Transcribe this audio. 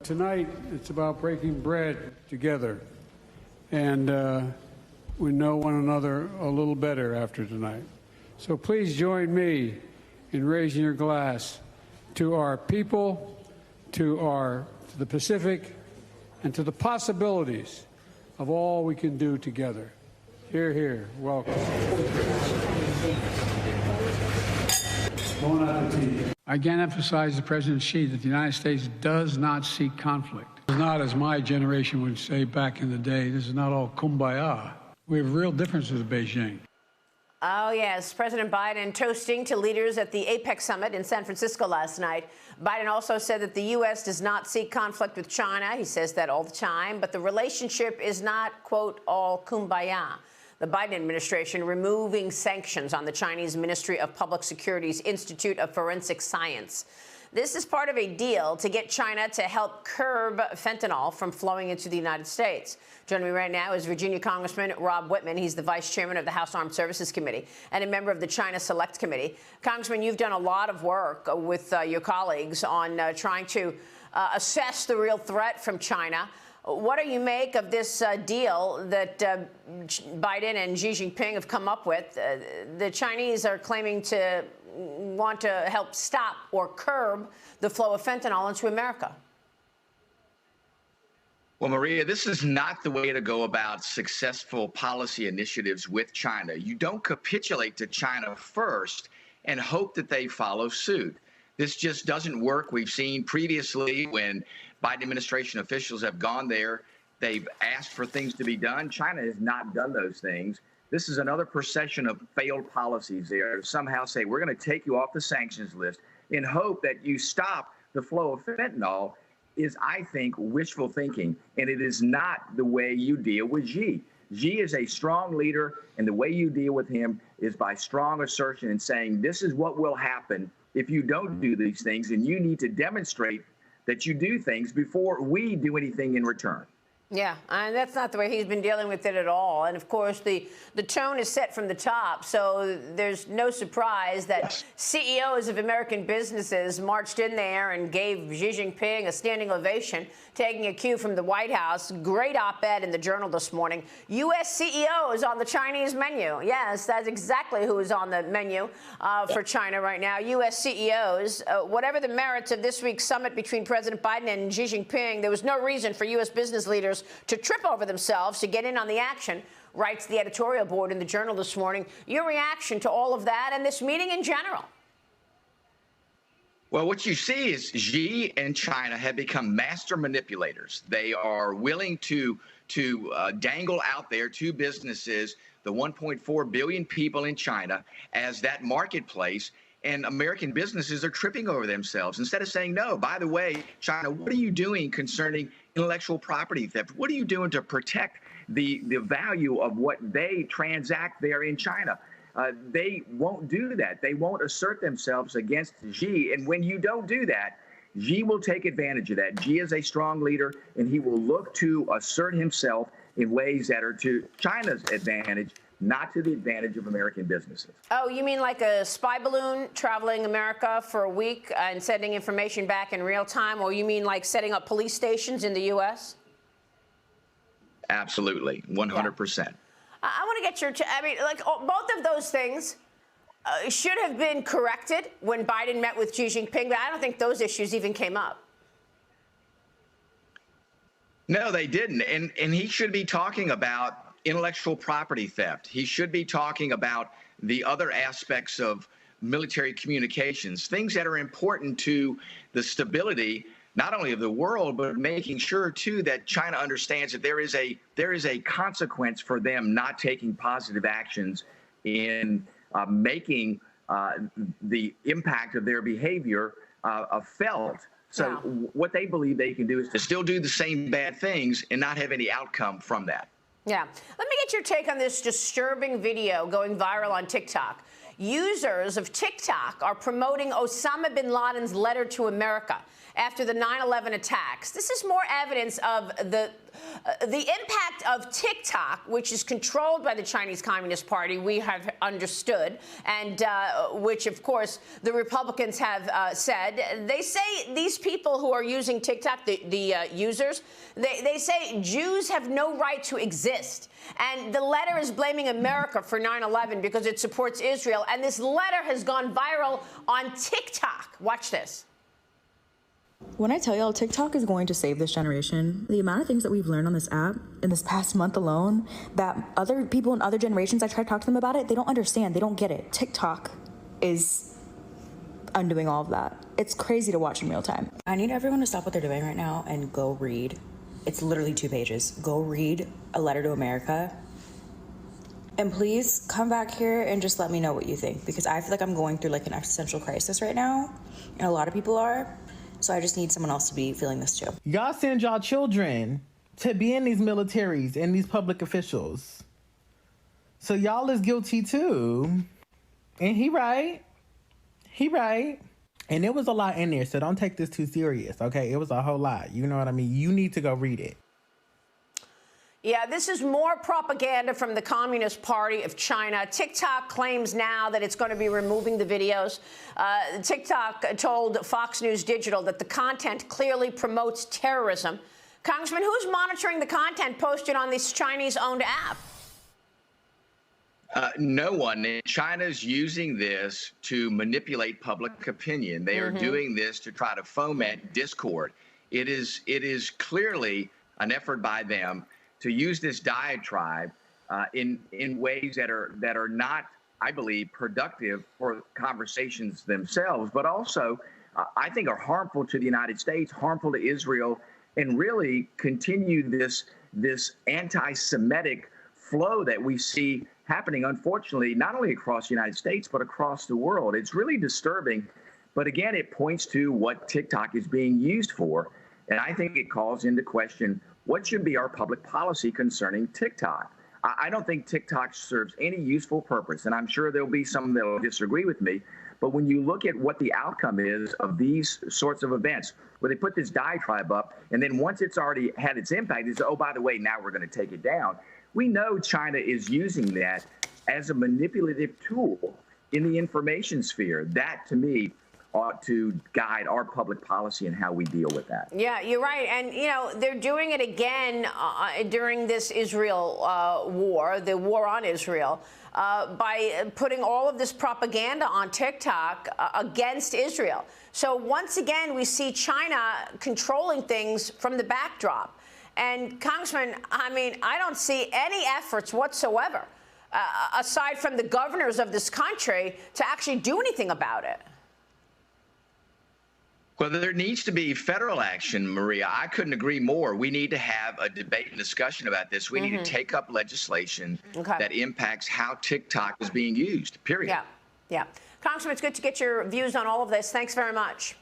tonight, it's about breaking bread together. And we know one another a little better after tonight. So please join me in raising your glass to our people, to the Pacific, and to the possibilities of all we can do together. Hear, hear. Welcome. I again emphasize to President Xi that the United States does not seek conflict. It's not, as my generation would say back in the day, this is not all kumbaya. We have real differences with Beijing. Oh, yes. President Biden toasting to leaders at the APEC summit in San Francisco last night. Biden also said that the U.S. does not seek conflict with China. He says that all the time. But the relationship is not, quote, all kumbaya. The Biden administration removing sanctions on the Chinese Ministry of Public Security's Institute of Forensic Science. This is part of a deal to get China to help curb fentanyl from flowing into the United States. Joining me right now is Virginia Congressman Rob Wittman. He's the vice chairman of the House Armed Services Committee and a member of the China Select Committee. Congressman, you've done a lot of work with your colleagues on trying to assess the real threat from China. What do you make of this deal that Biden and Xi Jinping have come up with? The Chinese are claiming to want to help stop or curb the flow of fentanyl into America. Well, Maria, this is not the way to go about successful policy initiatives with China. You don't capitulate to China first and hope that they follow suit. This just doesn't work. We've seen previously when Biden administration officials have gone there, they've asked for things to be done. China has not done those things. This is another procession of failed policies there to somehow say, we're going to take you off the sanctions list in hope that you stop the flow of fentanyl is, I think, wishful thinking. And it is not the way you deal with Xi. Xi is a strong leader, and the way you deal with him is by strong assertion and saying, this is what will happen if you don't do these things, and you need to demonstrate that you do things before we do anything in return. Yeah, and that's not the way he's been dealing with it at all. And, of course, the tone is set from the top, so there's no surprise that CEOs of American businesses marched in there and gave Xi Jinping a standing ovation, taking a cue from the White House. Great op-ed in the Journal this morning. U.S. CEOs on the Chinese menu. Yes, that's exactly who is on the menu for China right now. U.S. CEOs. Whatever the merits of this week's summit between President Biden and Xi Jinping, there was no reason for U.S. business leaders to trip over themselves to get in on the action, writes the editorial board in the Journal this morning. Your reaction to all of that and this meeting in general? Well, what you see is Xi and China have become master manipulators. They are willing to dangle out there to businesses, the 1.4 billion people in China, as that marketplace. And American businesses are tripping over themselves. Instead of saying, no, by the way, China, what are you doing concerning intellectual property theft? What are you doing to protect the value of what they transact there in China? They won't do that. They won't assert themselves against Xi. And when you don't do that, Xi will take advantage of that. Xi is a strong leader, and he will look to assert himself in ways that are to China's advantage, not to the advantage of American businesses. Oh, you mean like a spy balloon traveling America for a week and sending information back in real time? Or you mean like setting up police stations in the U.S.? Absolutely, 100%. Yeah. I want to get your, I mean, like both of those things should have been corrected when Biden met with Xi Jinping, but I don't think those issues even came up. No, they didn't. And he should be talking about intellectual property theft. He should be talking about the other aspects of military communications, things that are important to the stability, not only of the world, but making sure, too, that China understands that there is a consequence for them not taking positive actions in making the impact of their behavior felt. So what they believe they can do is to still do the same bad things and not have any outcome from that. Yeah. Let me get your take on this disturbing video going viral on TikTok. Users of TikTok are promoting Osama bin Laden's letter to America after the 9/11 attacks. This is more evidence of The impact of TikTok, which is controlled by the Chinese Communist Party, we have understood, and which, of course, the Republicans have said. They say these people who are using TikTok, the users, they say Jews have no right to exist. And the letter is blaming America for 9/11 because it supports Israel. And this letter has gone viral on TikTok. Watch this. When I tell y'all TikTok is going to save this generation, the amount of things that we've learned on this app in this past month alone, that other people in other generations, I try to talk to them about it, they don't understand, they don't get it. TikTok is undoing all of that. It's crazy to watch in real time. I need everyone to stop what they're doing right now and go read. It's literally 2 pages. Go read A Letter to America. And please come back here and just let me know what you think, because I feel like I'm going through like an existential crisis right now, and a lot of people are. So I just need someone else to be feeling this too. Y'all send y'all children to be in these militaries and these public officials. So y'all is guilty too. And he right. He right. And there was a lot in there, so don't take this too serious, okay? It was a whole lot. You know what I mean? You need to go read it. Yeah, this is more propaganda from the Communist Party of China. TikTok claims now that it's going to be removing the videos. TikTok told Fox News Digital that the content clearly promotes terrorism. Congressman, who's monitoring the content posted on this Chinese-owned app? No one. China's using this to manipulate public opinion. They are doing this to try to foment discord. It is clearly an effort by them to use this diatribe in ways that are not, I believe, productive for conversations themselves, but also I think are harmful to the United States, harmful to Israel, and really continue this anti-Semitic flow that we see happening, unfortunately, not only across the United States, but across the world. It's really disturbing. But again, it points to what TikTok is being used for. And I think it calls into question what should be our public policy concerning TikTok. I don't think TikTok serves any useful purpose, and I'm sure there'll be some that will disagree with me. But when you look at what the outcome is of these sorts of events, where they put this diatribe up, and then once it's already had its impact, it's, oh, by the way, now we're going to take it down. We know China is using that as a manipulative tool in the information sphere. That, to me, ought to guide our public policy and how we deal with that. Yeah, you're right. And, you know, they're doing it again during this Israel war, the war on Israel, by putting all of this propaganda on TikTok against Israel. So once again, we see China controlling things from the backdrop. And, Congressman, I mean, I don't see any efforts whatsoever, aside from the governors of this country, to actually do anything about it. Well, there needs to be federal action, Maria. I couldn't agree more. We need to have a debate and discussion about this. We need to take up legislation that impacts how TikTok is being used, period. Yeah, yeah. Congressman, it's good to get your views on all of this. Thanks very much.